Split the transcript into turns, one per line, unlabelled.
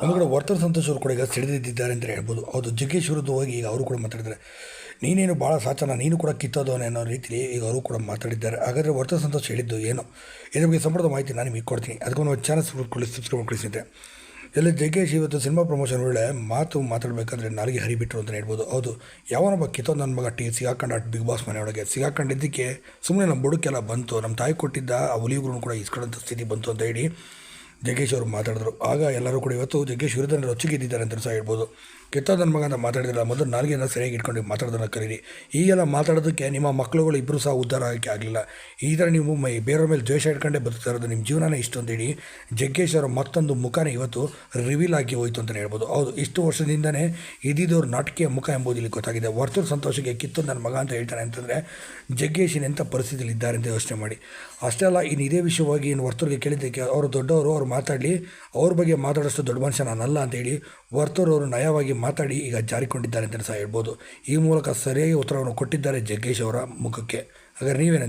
ಒಂದು ಕಡೆ ವರ್ತೂರು ಸಂತೋಷ್ ಅವರು ಕೂಡ ಈಗ ಸಿಡಿದಿದ್ದಾರೆ ಅಂತ ಹೇಳ್ಬೋದು. ಹೌದು, ಜಗ್ಗೇಶ್ ವಿರುದ್ಧ ಹೋಗಿ ಈಗ ಅವರು ಕೂಡ ಮಾತಾಡಿದ್ದಾರೆ. ನೀನೇನು ಭಾಳ ಸಾಚನ, ನೀನು ಕೂಡ ಕಿತ್ತೋದವನೇ ಅನ್ನೋ ರೀತಿಯಲ್ಲಿ ಈಗ ಅವರು ಕೂಡ ಮಾತಾಡಿದ್ದಾರೆ. ಹಾಗಾದರೆ ವರ್ತೂರು ಸಂತೋಷ್ ಹೇಳಿದ್ದು ಏನು, ಇದ್ರ ಬಗ್ಗೆ ಸಂಪೂರ್ಣ ಮಾಹಿತಿ ನಾನು ನಿಮಗೆ ಕೊಡ್ತೀನಿ. ಅದಕ್ಕೊಂದು ಚಾನಲ್ ಸಬ್ಸ್ಕ್ರೈಬ್ ಕಳಿಸಿದ್ದೆ. ಎಲ್ಲ ಜಗ್ಗೇಶ್ ಇವತ್ತು ಸಿನಿಮಾ ಪ್ರಮೋಷನ್ ವೇಳೆ ಮಾತಾಡಬೇಕಾದ್ರೆ ನಾಲಿಗೆ ಹರಿಬಿಟ್ರು ಅಂತಲೇ ಹೇಳ್ಬೋದು. ಹೌದು, ಯಾವನೊಬ್ಬ ಕಿತ್ತೋ ನನ್ನ ಮಗ ಸಿಗಾಕೊಂಡ ಬಿಗ್ ಬಾಸ್ ಮನೆಯೊಳಗೆ ಸಿಗಾಕೊಂಡಿದ್ದಕ್ಕೆ ಸುಮ್ಮನೆ ನಮ್ಮ ಬುಡಕ್ಕೆಲ್ಲ ಬಂತು, ನಮ್ಮ ತಾಯಿ ಕೊಟ್ಟಿದ್ದ ಆ ಹುಲಿಗುರು ಕೂಡ ಇಸ್ಕೊಳ್ಳೋಂಥ ಸ್ಥಿತಿ ಬಂತು ಅಂತ ಹೇಳಿ ಜಗ್ಗೇಶ್ ಅವರು ಮಾತಾಡಿದ್ರು. ಆಗ ಎಲ್ಲರೂ ಕೂಡ ಇವತ್ತು ಜಗ್ಗೇಶ್ ವಿರುದ್ಧ ರೊಚ್ಚಿಗೆದ್ದಿದ್ದಾರೆ ಅಂತ ಸಹ ಹೇಳ್ಬೋದು. ಕಿತ್ತೋ ನನ್ನ ಮಗ ಅಂತ ಮಾತಾಡಿದ್ರಲ್ಲ, ಮೊದಲು ನಾಲ್ಗೆಲ್ಲ ಸರಿಯಾಗಿ ಇಟ್ಕೊಂಡು ಮಾತಾಡೋದನ್ನು ಕರೀರಿ. ಈಗೆಲ್ಲ ಮಾತಾಡೋದಕ್ಕೆ ನಿಮ್ಮ ಮಕ್ಕಳುಗಳು ಇಬ್ಬರು ಸಹ ಉದ್ಧಾರ ಆಗೋಕ್ಕೆ ಆಗಲಿಲ್ಲ. ಈ ಥರ ನೀವು ಬೇರೆಯವ್ರ ಮೇಲೆ ದ್ವೇಷ ಇಟ್ಕೊಂಡೇ ಬದುಕ್ತಾ ಇರೋದು, ನಿಮ್ಮ ಜೀವನನೇ ಇಷ್ಟು ಅಂತೇಳಿ ಜಗ್ಗೇಶ್ ಅವರ ಮತ್ತೊಂದು ಮುಖನೇ ಇವತ್ತು ರಿವೀಲ್ ಆಗಿ ಹೋಯಿತು ಅಂತಲೇ ಹೇಳ್ಬೋದು. ಹೌದು, ಇಷ್ಟು ವರ್ಷದಿಂದನೇ ಇದ್ದಿದ್ದವ್ರ ನಾಟಕೀಯ ಮುಖ ಎಂಬುದು ಇಲ್ಲಿ ಗೊತ್ತಾಗಿದೆ. ವರ್ತೂರು ಸಂತೋಷಕ್ಕೆ ಕಿತ್ತೋ ನನ್ನ ಮಗ ಅಂತ ಹೇಳ್ತಾನೆ ಅಂತಂದರೆ ಜಗ್ಗೇಶಿನ ಎಂಥ ಪರಿಸ್ಥಿತಿಯಲ್ಲಿ ಇದ್ದಾರೆ ಅಂತ ಯೋಚನೆ ಮಾಡಿ. ಅಷ್ಟೇ ಅಲ್ಲ, ಇನ್ನು ಇದೇ ವಿಷಯವಾಗಿ ಇನ್ನು ವರ್ತೂರಿಗೆ ಕೇಳಿದ್ದಕ್ಕೆ ಅವರು ದೊಡ್ಡವರು, ಅವ್ರು ಮಾತಾಡಲಿ, ಅವ್ರ ಬಗ್ಗೆ ಮಾತಾಡೋಷ್ಟು ದೊಡ್ಡ ಮನುಷ್ಯ ನಾನಲ್ಲ ಅಂತೇಳಿ ವರ್ತೂರು ಅವರು ನಯವಾಗಿ ಮಾತಾಡಿ ಈಗ ಜಾರಿಕೊಂಡಿದ್ದಾರೆ ಅಂತ ಸಹ ಹೇಳ್ಬೋದು. ಈ ಮೂಲಕ ಸರಿಯಾಗಿ ಉತ್ತರವನ್ನು ಕೊಟ್ಟಿದ್ದಾರೆ ಜಗ್ಗೇಶ್ ಅವರ ಮುಖಕ್ಕೆ. ಹಾಗಾದ್ರೆ ನೀವೇನು